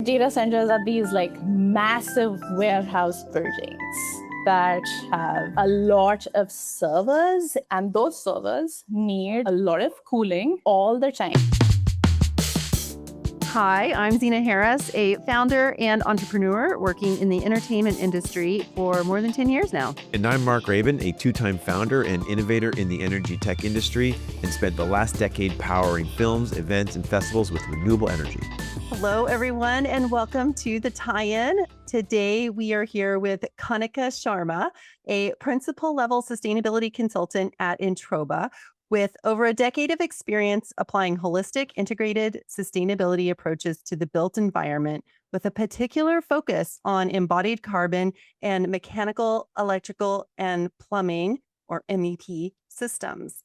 Data centers are these like massive warehouse buildings that have a lot of servers, and those servers need a lot of cooling all the time. Hi, I'm Zena Harris, a founder and entrepreneur working in the entertainment industry for more than 10 years now. And I'm Mark Rabin, a two-time founder and innovator in the energy tech industry and spent the last decade powering films, events, and festivals with renewable energy. Hello, everyone, and welcome to The Tie-In. Today, we are here with Kanika Sharma, a principal-level sustainability consultant at Introba, with over a decade of experience applying holistic, integrated sustainability approaches to the built environment, with a particular focus on embodied carbon and mechanical, electrical, and plumbing, or MEP, systems.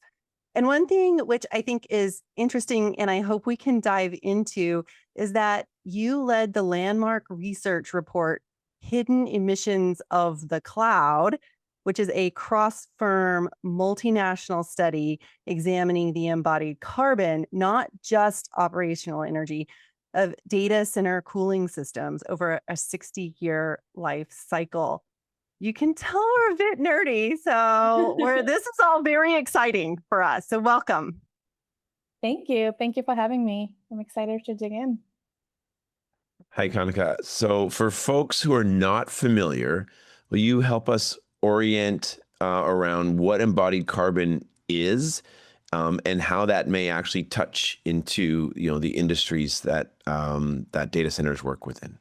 And one thing which I think is interesting, and I hope we can dive into, is that you led the landmark research report, Hidden Emissions of the Cloud, which is a cross-firm multinational study examining the embodied carbon, not just operational energy, of data center cooling systems over a 60-year life cycle. You can tell we're a bit nerdy, so this is all very exciting for us. So welcome. Thank you. Thank you for having me. I'm excited to dig in. Hi, Kanika. So for folks who are not familiar, will you help us orient around what embodied carbon is and how that may actually touch into the industries that that data centers work within?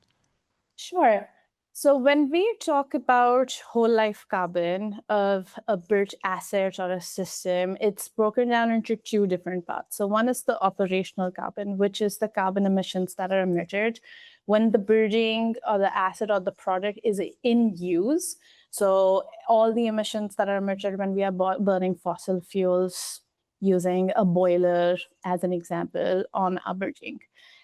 Sure. So when we talk about whole life carbon of a built asset or a system, it's broken down into two different parts. So one is the operational carbon, which is the carbon emissions that are emitted when the building or the asset or the product is in use. So all the emissions that are emitted when we are burning fossil fuels, using a boiler as an example on our building.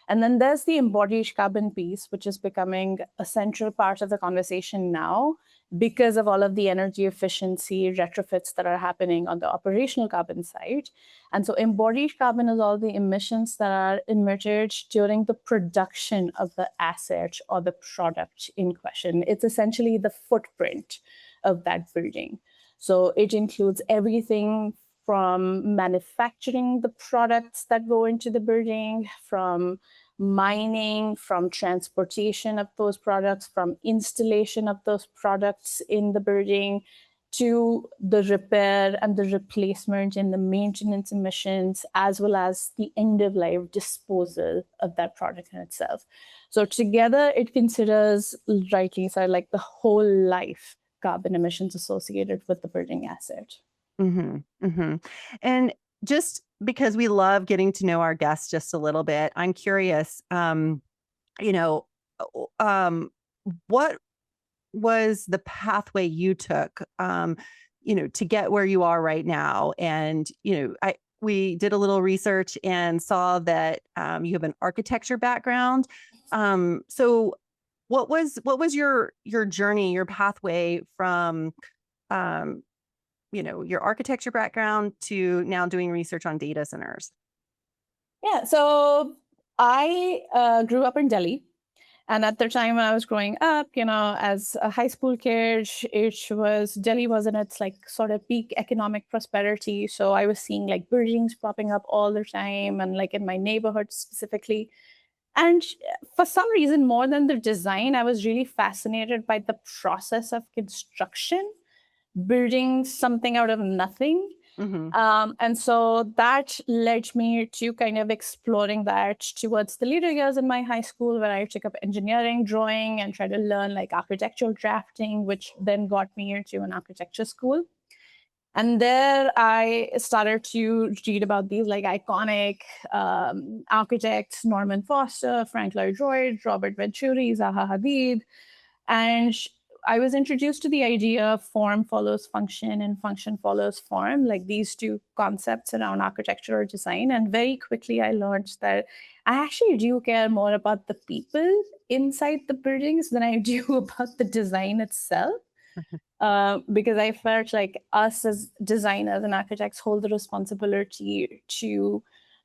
And then there's the embodied carbon piece, which is becoming a central part of the conversation now because of all of the energy efficiency retrofits that are happening on the operational carbon side. And so embodied carbon is all the emissions that are emitted during the production of the asset or the product in question. It's essentially the footprint of that building. So it includes everything from manufacturing the products that go into the building, from mining, from transportation of those products, from installation of those products in the building, to the repair and the replacement and the maintenance emissions, as well as the end of life disposal of that product in itself. So together, it considers, rightly so, like the whole life carbon emissions associated with the building asset. Mm-hmm, mm-hmm. And just because we love getting to know our guests just a little bit, I'm curious, what was the pathway you took, to get where you are right now? And, we did a little research and saw that you have an architecture background. So what was your journey, your pathway from, your architecture background to now doing research on data centers? Yeah, so I grew up in Delhi. And at the time when I was growing up, as a high school kid, Delhi was in its like sort of peak economic prosperity. So I was seeing like buildings popping up all the time and like in my neighborhood specifically. And for some reason, more than the design, I was really fascinated by the process of construction, building something out of nothing. Mm-hmm. And so that led me to kind of exploring that towards the later years in my high school, where I took up engineering, drawing, and tried to learn like architectural drafting, which then got me into an architecture school. And there I started to read about these like iconic architects, Norman Foster, Frank Lloyd Wright, Robert Venturi, Zaha Hadid. And I was introduced to the idea of form follows function and function follows form, like these two concepts around architecture or design. And very quickly, I learned that I actually do care more about the people inside the buildings than I do about the design itself. Because I felt like us as designers and architects hold the responsibility to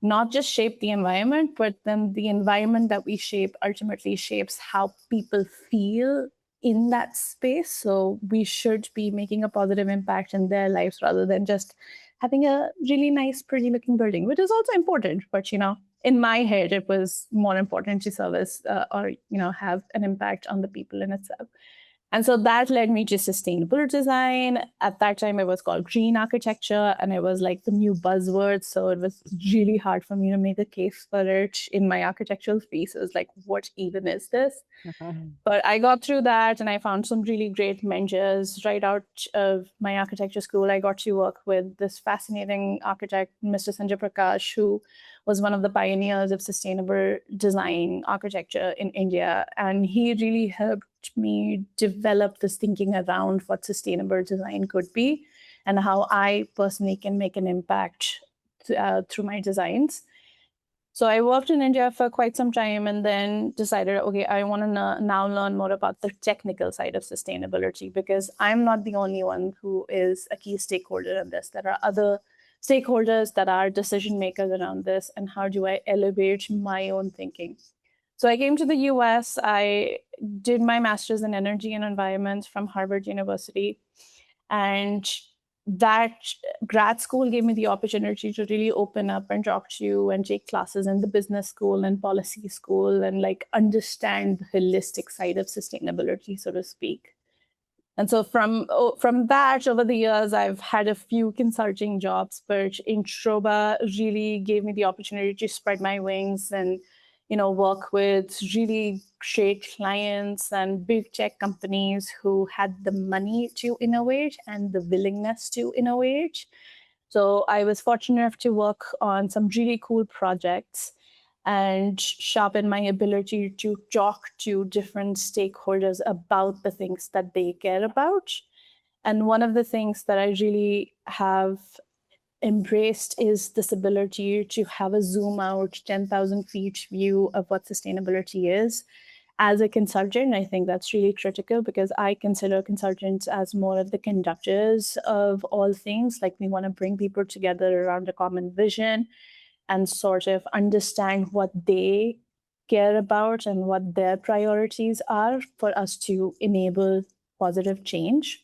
not just shape the environment, but then the environment that we shape ultimately shapes how people feel in that space. So we should be making a positive impact in their lives rather than just having a really nice, pretty looking building, which is also important. But, in my head, it was more important to service or, have an impact on the people in itself. And so that led me to sustainable design. At that time, it was called green architecture, and it was like the new buzzword. So it was really hard for me to make a case for it in my architectural spaces. Like, what even is this? But I got through that and I found some really great mentors right out of my architecture school. I got to work with this fascinating architect, Mr. Sanjay Prakash, who was one of the pioneers of sustainable design architecture in India. And he really helped me develop this thinking around what sustainable design could be and how I personally can make an impact through my designs. So I worked in India for quite some time and then decided, okay, I want to now learn more about the technical side of sustainability because I'm not the only one who is a key stakeholder in this. There are other stakeholders that are decision makers around this. And how do I elevate my own thinking? So I came to the US. I did my master's in energy and environment from Harvard University. And that grad school gave me the opportunity to really open up and talk to you and take classes in the business school and policy school and like understand the holistic side of sustainability, so to speak. And so from that, over the years, I've had a few consulting jobs, but Introba really gave me the opportunity to spread my wings and, work with really great clients and big tech companies who had the money to innovate and the willingness to innovate. So I was fortunate enough to work on some really cool projects and sharpen my ability to talk to different stakeholders about the things that they care about. And one of the things that I really have embraced is this ability to have a zoom out 10,000 feet view of what sustainability is. As a consultant, I think that's really critical because I consider consultants as more of the conductors of all things. Like we want to bring people together around a common vision and sort of understand what they care about and what their priorities are for us to enable positive change.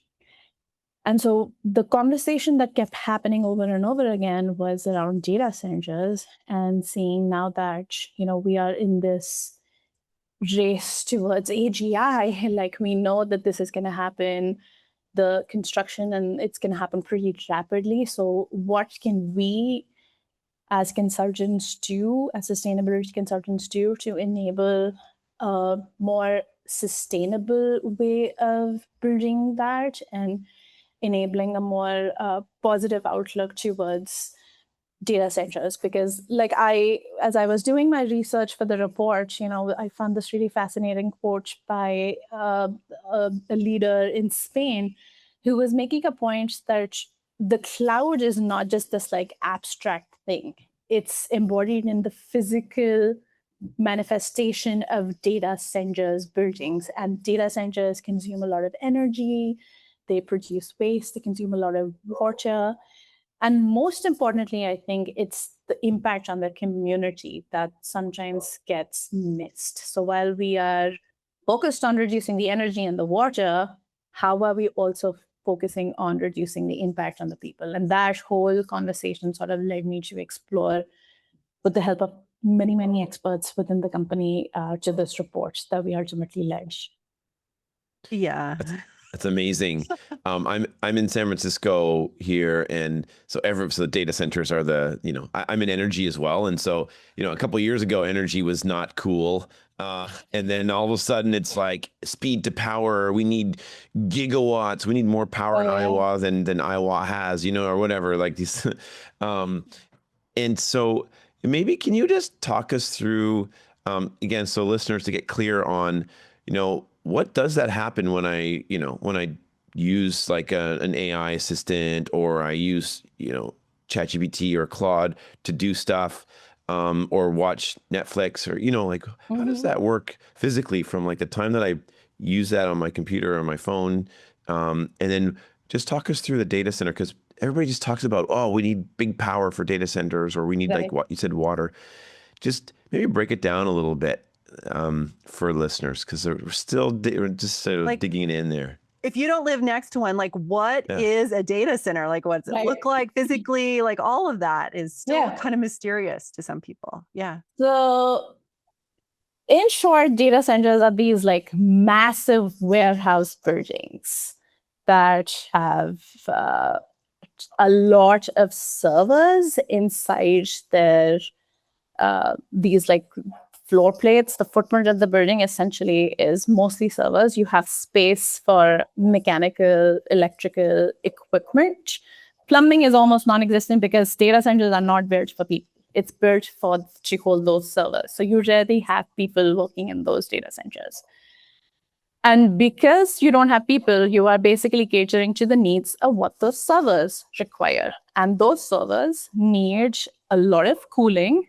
And so the conversation that kept happening over and over again was around data centers and seeing now that, we are in this race towards AGI, like we know that this is going to happen, the construction, and it's going to happen pretty rapidly. So what can we as consultants do, as sustainability consultants do to enable a more sustainable way of building that and enabling a more positive outlook towards data centers? Because as I was doing my research for the report, I found this really fascinating quote by a leader in Spain who was making a point that the cloud is not just this like abstract thing. It's embodied in the physical manifestation of data centers buildings, and data centers consume a lot of energy, they produce waste, they consume a lot of water. And most importantly, I think it's the impact on the community that sometimes gets missed. So while we are focused on reducing the energy and the water, how are we also focusing on reducing the impact on the people? And that whole conversation sort of led me to explore, with the help of many, many experts within the company, to this report that we ultimately led. Yeah. That's amazing. I'm in San Francisco here, and so the data centers are I'm in energy as well, and so a couple of years ago, energy was not cool, and then all of a sudden it's like speed to power. We need gigawatts. We need more power in Iowa than Iowa has, or whatever. Like these, and so maybe can you just talk us through again, so listeners to get clear on, what does that happen when I use like an AI assistant, or I use, ChatGPT or Claude to do stuff, or watch Netflix, or, how does that work physically from like the time that I use that on my computer or my phone? And then just talk us through the data center, because everybody just talks about, oh, we need big power for data centers, or we need, like Right. what you said, water. Just maybe break it down a little bit for listeners, because we're still just sort of Like, digging in there. if you don't live next to one, like, what Yeah. is a data center? Like, what's it Right. look like physically? Like, all of that is still Yeah. kind of mysterious to some people. Yeah. So in short, data centers are these like massive warehouse buildings that have a lot of servers inside their these like floor plates. The footprint of the building essentially is mostly servers. You have space for mechanical, electrical equipment. Plumbing is almost non-existent because data centers are not built for people. It's built to hold those servers. So you rarely have people working in those data centers. And because you don't have people, you are basically catering to the needs of what those servers require. And those servers need a lot of cooling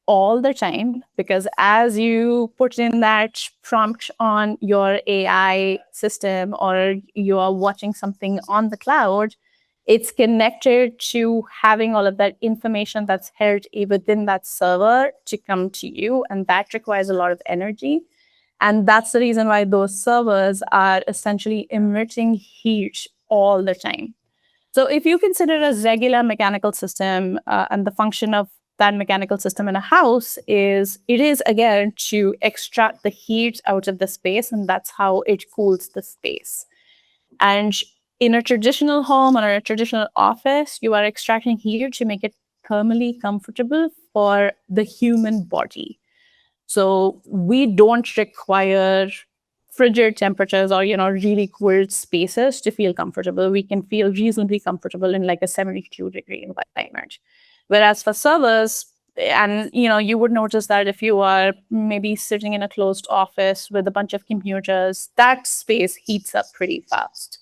all the time, because as you put in that prompt on your AI system or you are watching something on the cloud, it's connected to having all of that information that's held within that server to come to you. And that requires a lot of energy. And that's the reason why those servers are essentially emitting heat all the time. So if you consider a regular mechanical system and the function of that mechanical system in a house it is again to extract the heat out of the space, and that's how it cools the space. And in a traditional home or a traditional office, you are extracting heat to make it thermally comfortable for the human body. So we don't require frigid temperatures or really cold spaces to feel comfortable. We can feel reasonably comfortable in like a 72-degree environment. Whereas for servers, and you would notice that if you are maybe sitting in a closed office with a bunch of computers, that space heats up pretty fast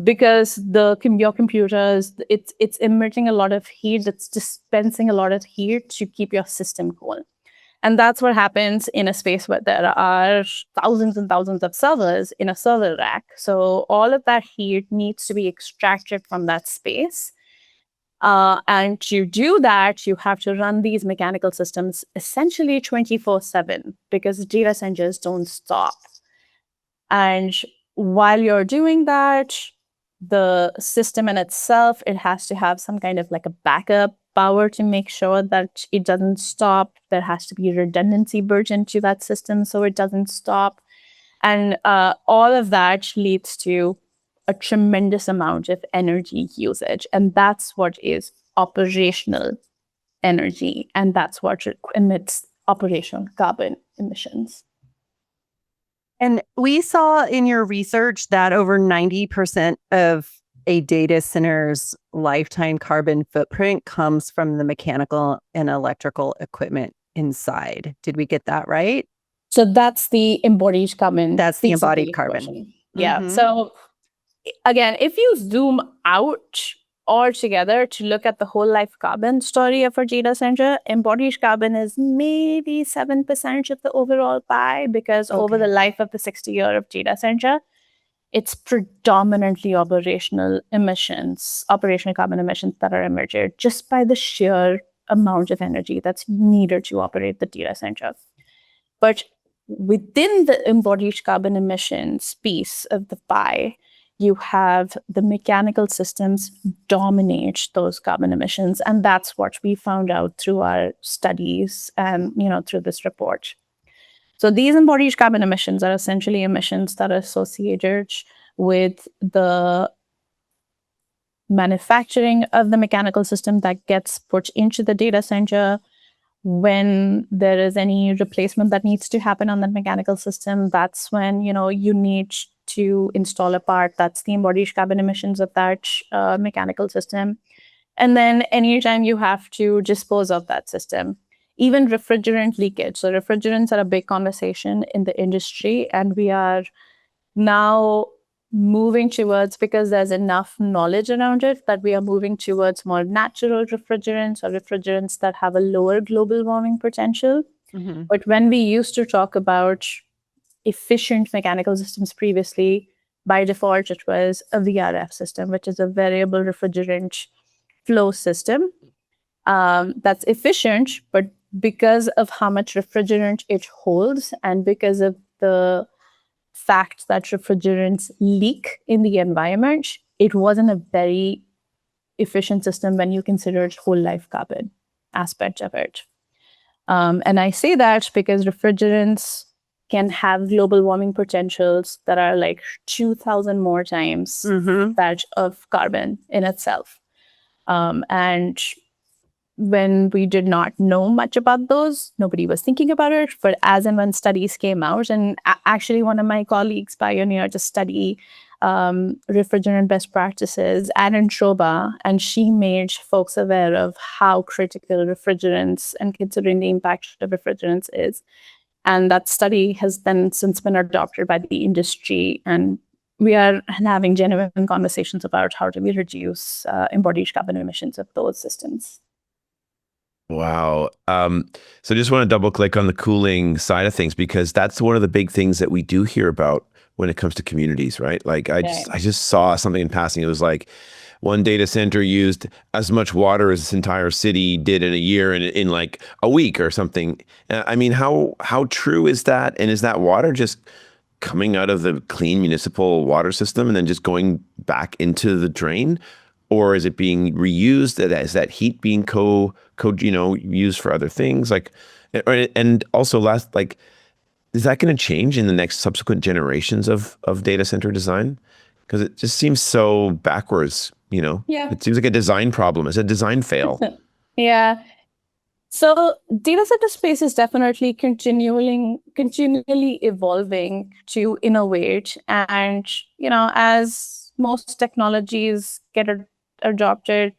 because your computers, it's emitting a lot of heat, it's dispensing a lot of heat to keep your system cool. And that's what happens in a space where there are thousands and thousands of servers in a server rack. So all of that heat needs to be extracted from that space. And to do that, you have to run these mechanical systems essentially 24/7 because data centers don't stop. And while you're doing that, the system in itself, it has to have some kind of like a backup power to make sure that it doesn't stop. There has to be redundancy built into that system so it doesn't stop. And all of that leads to a tremendous amount of energy usage. And that's what is operational energy. And that's what emits operational carbon emissions. And we saw in your research that over 90% of a data center's lifetime carbon footprint comes from the mechanical and electrical equipment inside. Did we get that right? So that's the embodied carbon. That's the embodied carbon. Portion. Yeah. So again, if you zoom out altogether to look at the whole life carbon story of a data center, embodied carbon is maybe 7% of the overall pie, because over the life of the 60-year of data center, it's predominantly operational carbon emissions that are emitted just by the sheer amount of energy that's needed to operate the data center. But within the embodied carbon emissions piece of the pie, you have the mechanical systems dominate those carbon emissions. And that's what we found out through our studies and, through this report. So these embodied carbon emissions are essentially emissions that are associated with the manufacturing of the mechanical system that gets put into the data center. When there is any replacement that needs to happen on the mechanical system, that's when, you need to install a part. That's the embodied carbon emissions of that mechanical system. And then anytime you have to dispose of that system, even refrigerant leakage. So refrigerants are a big conversation in the industry, and we are now moving towards, because there's enough knowledge around it, that we are moving towards more natural refrigerants or refrigerants that have a lower global warming potential. But when we used to talk about efficient mechanical systems previously, by default, it was a VRF system, which is a variable refrigerant flow system. That's efficient, but because of how much refrigerant it holds and because of the fact that refrigerants leak in the environment, it wasn't a very efficient system when you consider whole life carbon aspect of it. And I say that because refrigerants can have global warming potentials that are like 2,000 more times that of carbon in itself. And when we did not know much about those, nobody was thinking about it. But as and when studies came out, and actually one of my colleagues pioneered a study, refrigerant best practices at Introba, and she made folks aware of how critical refrigerants and considering the impact of refrigerants is. And that study has then since been adopted by the industry, and we are having genuine conversations about how do we reduce embodied carbon emissions of those systems. Wow. So just want to double click on the cooling side of things, because that's one of the big things that we do hear about when it comes to communities, right? Like I just saw something in passing. It was like one data center used as much water as this entire city did in a year in like a week or something. I mean, how true is that? And is that water just coming out of the clean municipal water system and then just going back into the drain? Or is it being reused? Is that heat being used for other things? Like, and also is that going to change in the next subsequent generations of data center design? Because it just seems so backwards, Yeah. It seems like a design problem. It's a design fail. Yeah. So data center space is definitely continually evolving to innovate. And, as most technologies get adopted,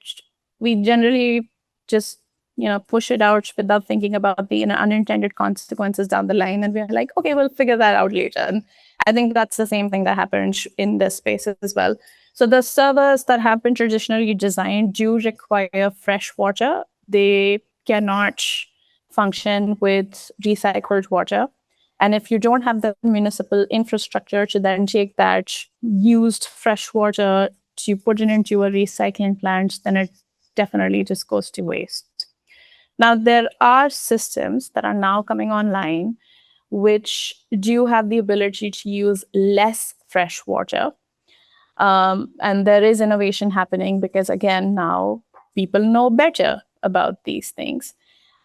we generally just push it out without thinking about the unintended consequences down the line, and we're like, okay, we'll figure that out later. And I think that's the same thing that happens in this space as well. So the servers that have been traditionally designed do require fresh water. They cannot function with recycled water. And if you don't have the municipal infrastructure to then take that used fresh water to put it into a recycling plant, then it definitely just goes to waste. Now, there are systems that are now coming online which do have the ability to use less fresh water. And there is innovation happening because, again, now people know better about these things.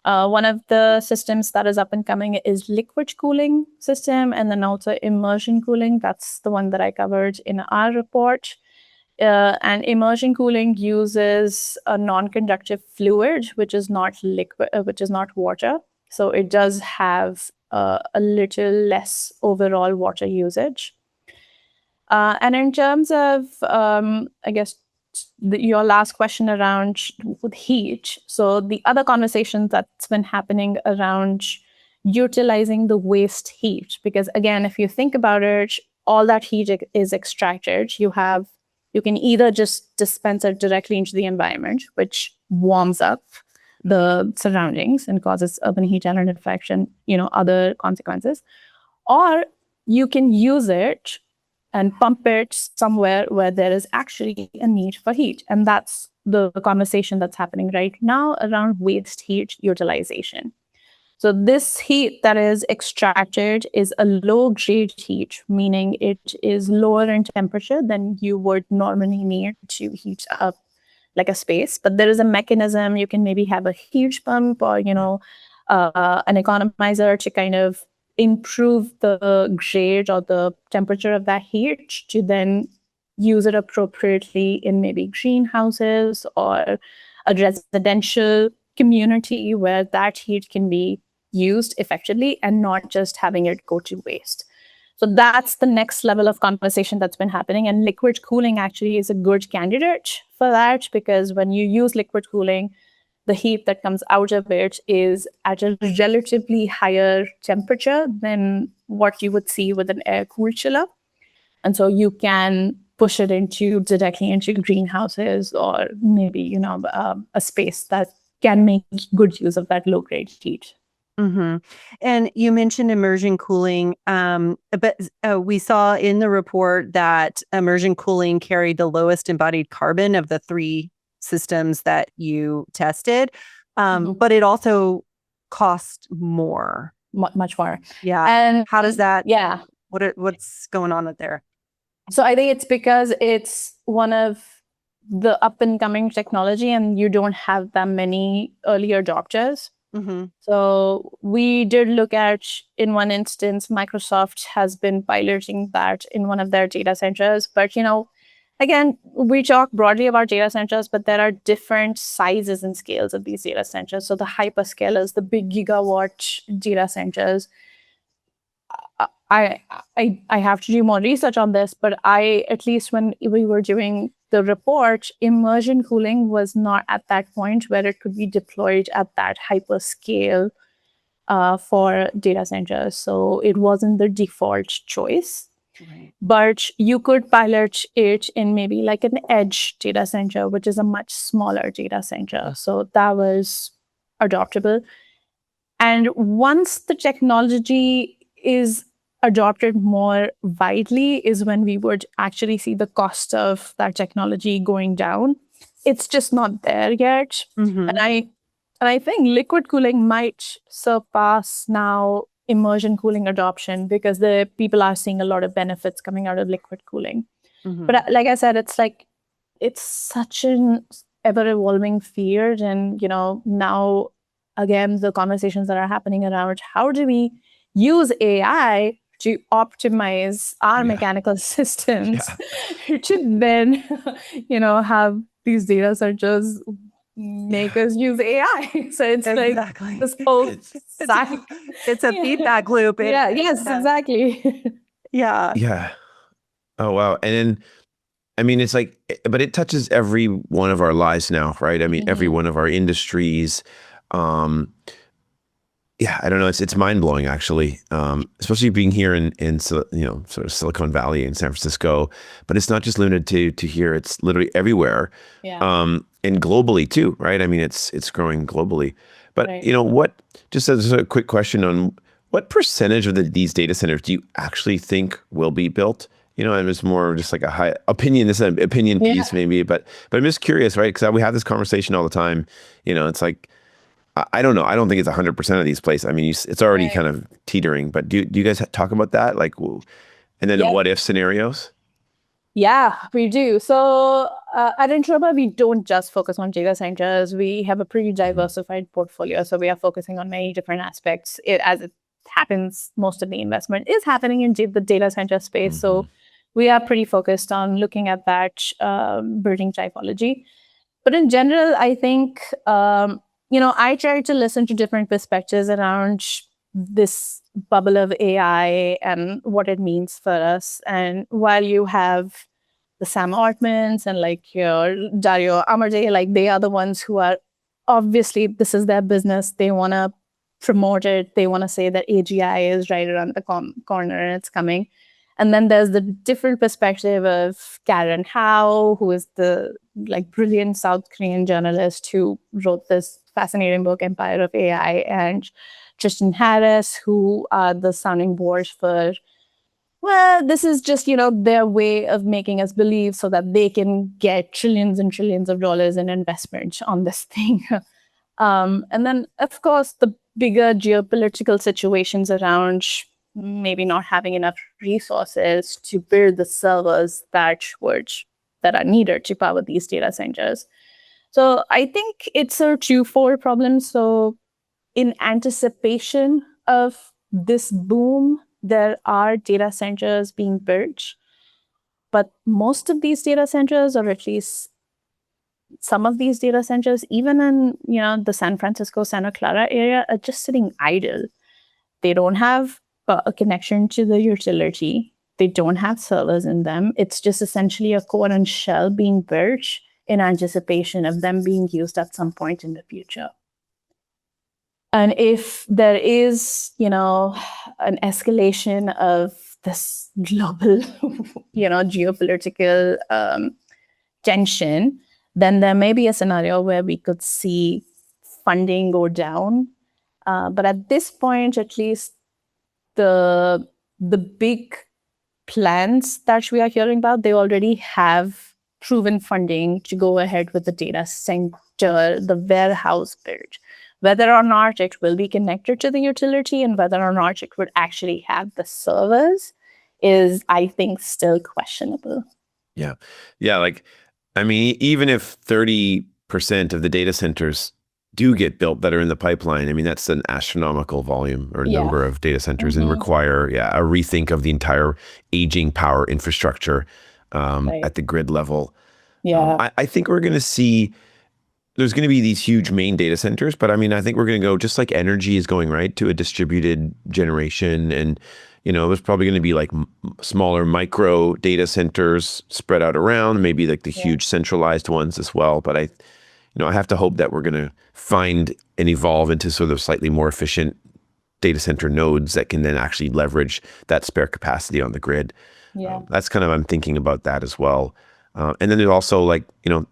One of the systems that is up and coming is liquid cooling system, and then also immersion cooling. That's the one that I covered in our report. And immersion cooling uses a non-conductive fluid, which is not liquid, which is not water. So it does have a little less overall water usage. And in terms of, I guess, your last question around with heat. So the other conversation that's been happening around utilizing the waste heat, because again, if you think about it, all that heat is extracted. You can either just dispense it directly into the environment, which warms up the surroundings and causes urban heat island effect and other consequences, or you can use it and pump it somewhere where there is actually a need for heat. And that's the conversation that's happening right now around waste heat utilization. So this heat that is extracted is a low-grade heat, meaning it is lower in temperature than you would normally need to heat up like a space. But there is a mechanism. You can maybe have a heat pump or, an economizer to kind of improve the grade or the temperature of that heat to then use it appropriately in maybe greenhouses or a residential community where that heat can be used effectively and not just having it go to waste. So that's the next level of conversation that's been happening. And liquid cooling actually is a good candidate for that, because when you use liquid cooling, the heat that comes out of it is at a relatively higher temperature than what you would see with an air-cooled chiller. And so you can push it directly into greenhouses or maybe, a space that can make good use of that low-grade heat. Mm-hmm. And you mentioned immersion cooling, but we saw in the report that immersion cooling carried the lowest embodied carbon of the three systems that you tested, but it also cost more. Much more. Yeah. And how does that? Yeah. What's going on with there? So I think it's because it's one of the up and coming technology, and you don't have that many early adopters. Mm-hmm. So we did look at, in one instance, Microsoft has been piloting that in one of their data centers. But, again, we talk broadly about data centers, but there are different sizes and scales of these data centers. So the hyperscalers, the big gigawatt data centers, I have to do more research on this, but at least when we were doing the report, immersion cooling was not at that point where it could be deployed at that hyperscale for data centers. So it wasn't the default choice. Right. But you could pilot it in maybe like an edge data center, which is a much smaller data center. So that was adoptable. And once the technology is adopted more widely is when we would actually see the cost of that technology going down. It's just not there yet. Mm-hmm. And I think liquid cooling might surpass now immersion cooling adoption because the people are seeing a lot of benefits coming out of liquid cooling. Mm-hmm. But like I said, it's such an ever evolving field. And, now again, the conversations that are happening around how do we use AI to optimize our mechanical systems to then, have these data centers make us use AI. So it's exactly. like this whole it's a feedback loop. Yes, exactly. Yeah. Yeah. Oh, wow. And then, I mean, it's like, but it touches every one of our lives now, right? I mean, every one of our industries. Yeah, I don't know. It's mind blowing, actually, especially being here in sort of Silicon Valley in San Francisco. But it's not just limited to here; it's literally everywhere, and globally too, right? I mean, it's growing globally. But what? Just as a quick question on what percentage of these data centers do you actually think will be built? And it's more just like a high opinion. This is an opinion piece, maybe, but I'm just curious, right? Because we have this conversation all the time. It's like. I don't know. I don't think it's 100% of these places. I mean, it's already kind of teetering, but do you guys talk about that? Like, and then the what if scenarios? Yeah, we do. So at Introba, we don't just focus on data centers. We have a pretty diversified portfolio. So we are focusing on many different aspects. As it happens, most of the investment is happening in the data center space. So we are pretty focused on looking at that building typology. But in general, I think, I try to listen to different perspectives around this bubble of AI and what it means for us. And while you have the Sam Altmans and like your Dario Amodei, like they are the ones who are obviously this is their business. They want to promote it. They want to say that AGI is right around the corner and it's coming. And then there's the different perspective of Karen Howe, who is the brilliant South Korean journalist who wrote this fascinating book, Empire of AI, and Tristan Harris, who are the sounding board for, well, this is just, their way of making us believe so that they can get trillions and trillions of dollars in investment on this thing. And then, of course, the bigger geopolitical situations around maybe not having enough resources to build the servers that are needed to power these data centers. So I think it's a twofold problem. So in anticipation of this boom, there are data centers being built, but most of these data centers, or at least some of these data centers, even in the San Francisco, Santa Clara area, are just sitting idle. They don't have a connection to the utility. They don't have servers in them. It's just essentially a core and shell being built in anticipation of them being used at some point in the future. And if there is, an escalation of this global, geopolitical tension, then there may be a scenario where we could see funding go down But at this point, at least the big plans that we are hearing about, they already have proven funding to go ahead with the data center, the warehouse build. Whether or not it will be connected to the utility and whether or not it would actually have the servers is, I think, still questionable. Yeah. Yeah. Like, I mean, even if 30% of the data centers do get built that are in the pipeline, I mean, that's an astronomical volume or Yeah. number of data centers and require, a rethink of the entire aging power infrastructure Right. at the grid level. Yeah. I think we're going to see, there's going to be these huge main data centers, but I mean, I think we're going to go just like energy is going, right, to a distributed generation. And, there's probably going to be like smaller micro data centers spread out around, maybe like the huge centralized ones as well. But I have to hope that we're going to find and evolve into sort of slightly more efficient data center nodes that can then actually leverage that spare capacity on the grid. Yeah. That's kind of, I'm thinking about that as well. And then there's also like,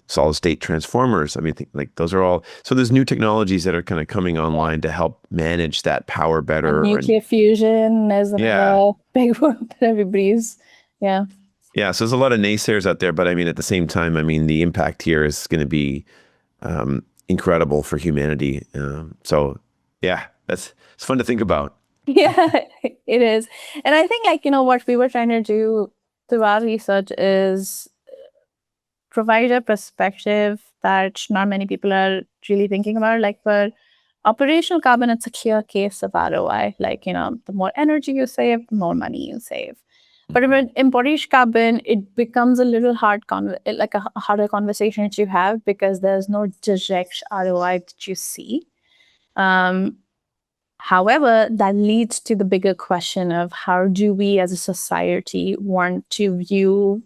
solid state transformers. I mean, like those are all, so there's new technologies that are kind of coming online to help manage that power better. And nuclear fusion is another big one that everybody's, Yeah, so there's a lot of naysayers out there, but I mean, at the same time, I mean, the impact here is going to be incredible for humanity. So yeah, it's fun to think about. Yeah, it is. And I think what we were trying to do through our research is provide a perspective that not many people are really thinking about. Like for operational carbon, it's a clear case of ROI. Like, the more energy you save, the more money you save. But with embodied carbon, it becomes a little like a harder conversation to have because there's no direct ROI that you see. However, that leads to the bigger question of how do we as a society want to view,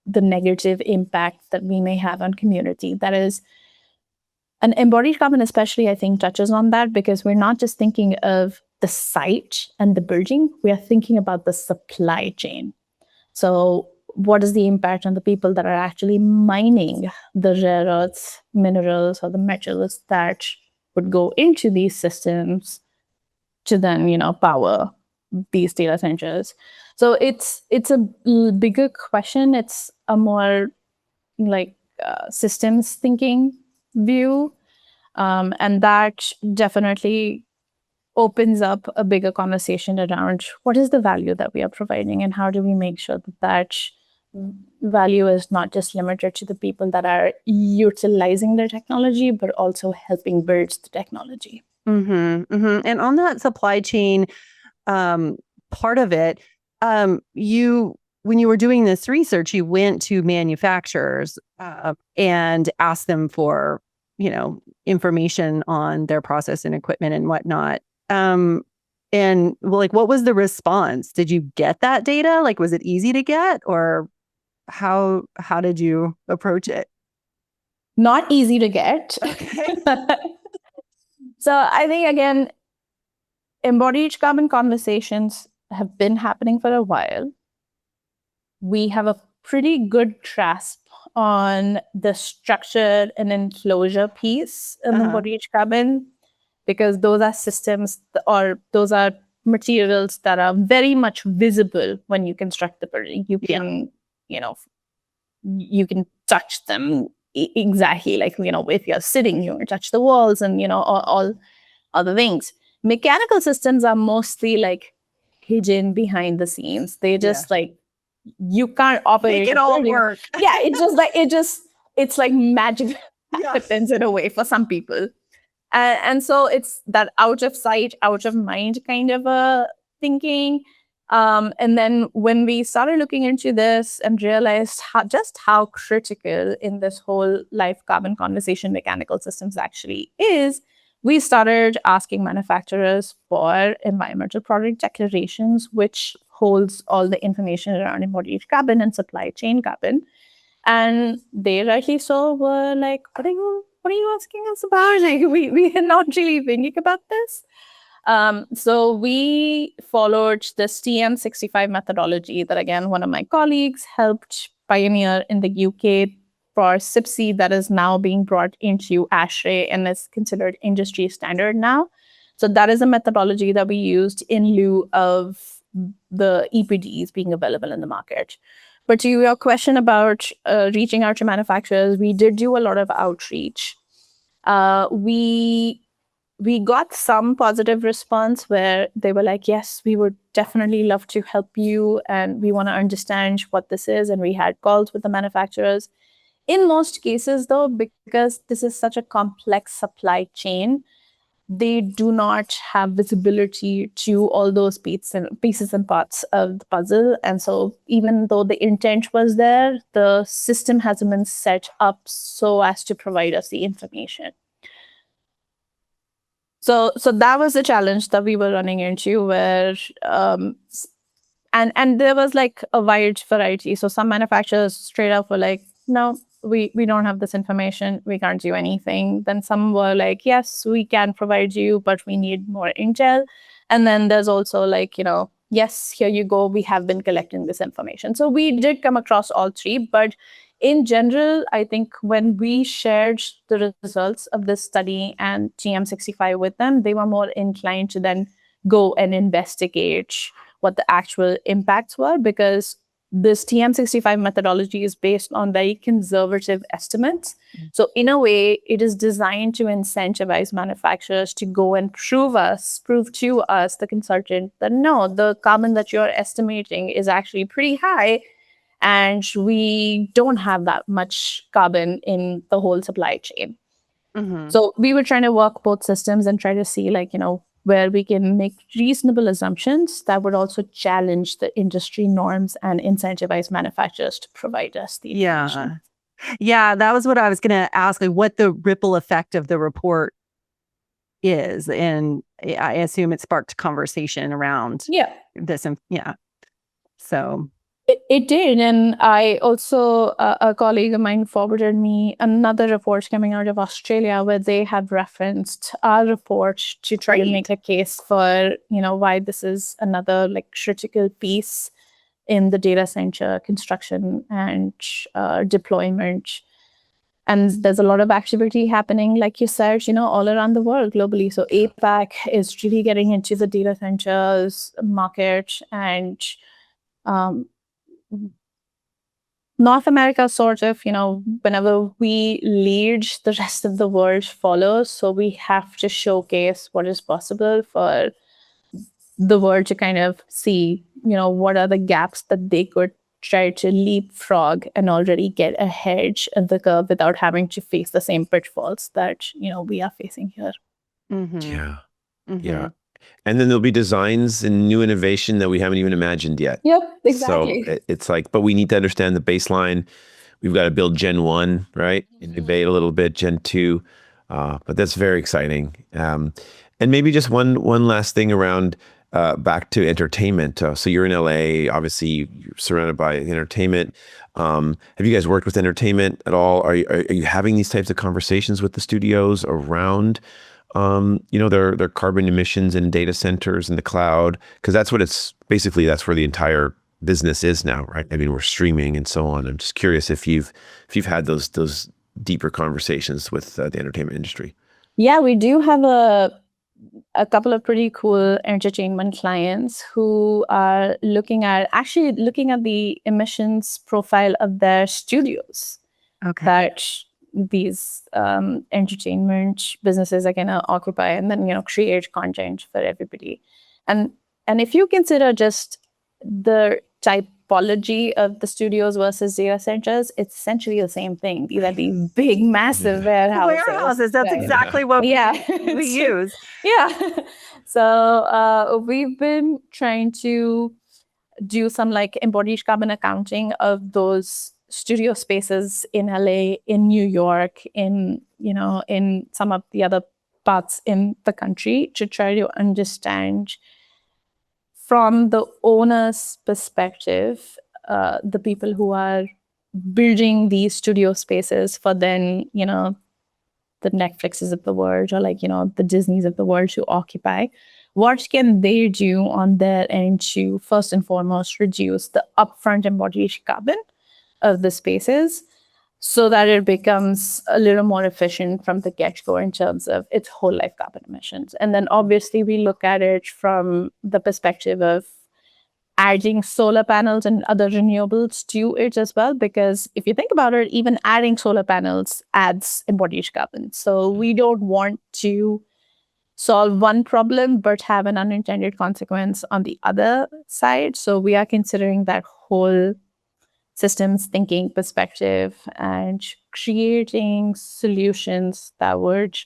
the negative impact that we may have on community. That is, an embodied carbon especially, I think, touches on that because we're not just thinking of the site and the building, we are thinking about the supply chain. So what is the impact on the people that are actually mining the rare earths, minerals, or the metals that would go into these systems to then, power these data centers? So it's a bigger question. It's a more like systems thinking view. And that definitely opens up a bigger conversation around what is the value that we are providing and how do we make sure that that value is not just limited to the people that are utilizing the technology, but also helping build the technology. And on that supply chain part of it, when you were doing this research, you went to manufacturers and asked them for, information on their process and equipment and whatnot. And like, what was the response? Did you get that data? Like, was it easy to get, or how did you approach it? Not easy to get. Okay. So I think, again, embodied carbon conversations have been happening for a while. We have a pretty good grasp on the structure and enclosure piece in embodied carbon, because those are systems or those are materials that are very much visible when you construct the building. You can, you can touch them exactly like, if you're sitting, you can touch the walls and, all other things. Mechanical systems are mostly like hidden behind the scenes. They just like, you can't operate. Make it all work. Yeah, it's like magic happens in a way for some people. And so it's that out of sight, out of mind kind of a thinking. And then when we started looking into this and realized how critical in this whole life carbon conversation mechanical systems actually is, we started asking manufacturers for environmental product declarations, which holds all the information around embodied carbon and supply chain carbon. And they rightly so were like, what are you asking us about? Like, we are not really thinking about this. So we followed this TN65 methodology that, again, one of my colleagues helped pioneer in the UK for SIPC that is now being brought into ASHRAE and is considered industry standard now. So that is a methodology that we used in lieu of the EPDs being available in the market. But to your question about reaching out to manufacturers, we did do a lot of outreach. We got some positive response where they were like, yes, we would definitely love to help you and we want to understand what this is. And we had calls with the manufacturers. In most cases, though, because this is such a complex supply chain, they do not have visibility to all those pieces and parts of the puzzle. And so even though the intent was there, the system hasn't been set up so as to provide us the information. So that was the challenge that we were running into where and there was like a wide variety. So some manufacturers straight up were like, no, we don't have this information. We can't do anything. Then some were like, yes, we can provide you, but we need more intel. And then there's also like, yes, here you go. We have been collecting this information. So we did come across all three, but in general, I think when we shared the results of this study and TM65 with them, they were more inclined to then go and investigate what the actual impacts were, because this TM65 methodology is based on very conservative estimates. So in a way, it is designed to incentivize manufacturers to go and prove to us, the consultant, that no, the carbon that you're estimating is actually pretty high. And we don't have that much carbon in the whole supply chain. Mm-hmm. So we were trying to work both systems and try to see, where we can make reasonable assumptions that would also challenge the industry norms and incentivize manufacturers to provide us the information. Yeah, that was what I was going to ask, like what the ripple effect of the report is. And I assume it sparked conversation around this. So it did. And I also, a colleague of mine forwarded me another report coming out of Australia where they have referenced our report to try to make a case for, why this is another critical piece in the data center construction and deployment. And there's a lot of activity happening, like you said, all around the world globally. So APAC is really getting into the data centers market, and North America sort of, whenever we lead, the rest of the world follows. So we have to showcase what is possible for the world to kind of see, what are the gaps that they could try to leapfrog and already get ahead of the curve without having to face the same pitfalls that, we are facing here. Mm-hmm. Yeah. Mm-hmm. Yeah. And then there'll be designs and new innovation that we haven't even imagined yet. Yep, exactly. So it's like, but we need to understand the baseline. We've got to build Gen 1, right? Innovate a little bit, Gen 2. But that's very exciting. And maybe just one last thing around back to entertainment. So you're in LA, obviously you're surrounded by entertainment. Have you guys worked with entertainment at all? Are you having these types of conversations with the studios around their carbon emissions in data centers in the cloud? Because that's what that's where the entire business is now, right? I mean, we're streaming and so on. I'm just curious if you've had those deeper conversations with the entertainment industry. Yeah, we do have a couple of pretty cool entertainment clients who are looking at the emissions profile of their studios. Okay. That these entertainment businesses are going to occupy, and then create content for everybody. And if you consider just the typology of the studios versus data centers, it's essentially the same thing. These are these big, massive warehouses. That's exactly what we use. Yeah. So we've been trying to do some embodied carbon accounting of those studio spaces in LA, in New York, in some of the other parts in the country to try to understand from the owner's perspective, the people who are building these studio spaces for then, the Netflixes of the world or the Disneys of the world to occupy. What can they do on their end to first and foremost reduce the upfront embodied carbon of the spaces so that it becomes a little more efficient from the get-go in terms of its whole life carbon emissions. And then obviously we look at it from the perspective of adding solar panels and other renewables to it as well, because if you think about it, even adding solar panels adds embodied carbon. So we don't want to solve one problem but have an unintended consequence on the other side. So we are considering that whole systems thinking perspective and creating solutions that would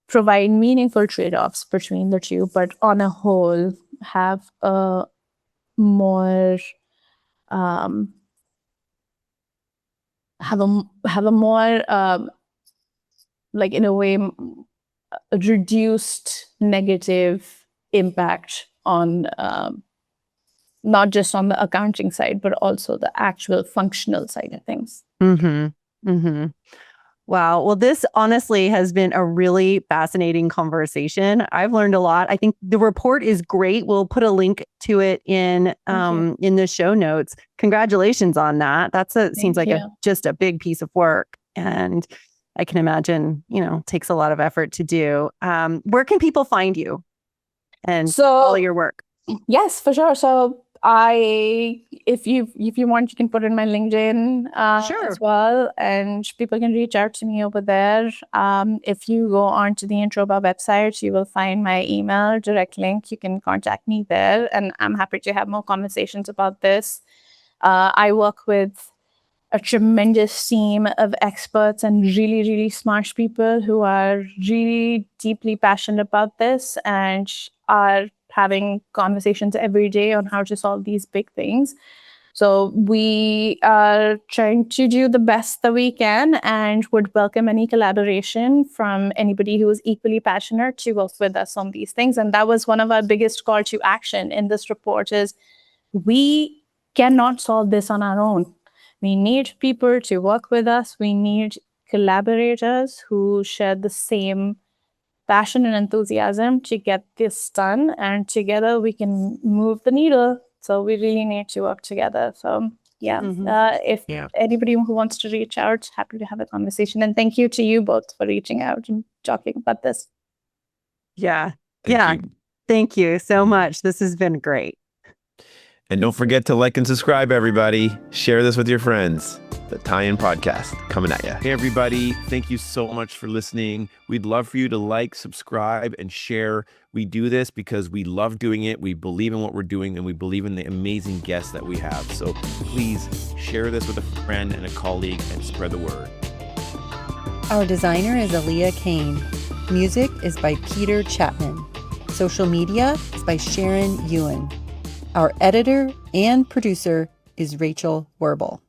provide meaningful trade-offs between the two, but on a whole have a more have a more like in a way a reduced negative impact on not just on the accounting side, but also the actual functional side of things. Wow. Well, this honestly has been a really fascinating conversation. I've learned a lot. I think the report is great. We'll put a link to it in the show notes. Congratulations on that. Seems like just a big piece of work. And I can imagine, takes a lot of effort to do. Where can people find you and follow your work? Yes, for sure. So if you want, you can put in my LinkedIn as well, and people can reach out to me over there. If you go onto the Introba website, you will find my email, direct link. You can contact me there, and I'm happy to have more conversations about this. I work with a tremendous team of experts and really, really smart people who are really deeply passionate about this and are having conversations every day on how to solve these big things. So we are trying to do the best that we can and would welcome any collaboration from anybody who is equally passionate to work with us on these things. And that was one of our biggest call to action in this report is we cannot solve this on our own. We need people to work with us. We need collaborators who share the same passion and enthusiasm to get this done. And together we can move the needle. So we really need to work together. So if anybody who wants to reach out, happy to have a conversation. And thank you to you both for reaching out and talking about this. Thank you so much. This has been great. And don't forget to like and subscribe, everybody. Share this with your friends. The Tie-In Podcast coming at you. Hey, everybody. Thank you so much for listening. We'd love for you to like, subscribe, and share. We do this because we love doing it. We believe in what we're doing, and we believe in the amazing guests that we have. So please share this with a friend and a colleague and spread the word. Our designer is Aaliyah Kane. Music is by Peter Chapman. Social media is by Sharon Ewan. Our editor and producer is Rachel Werbel.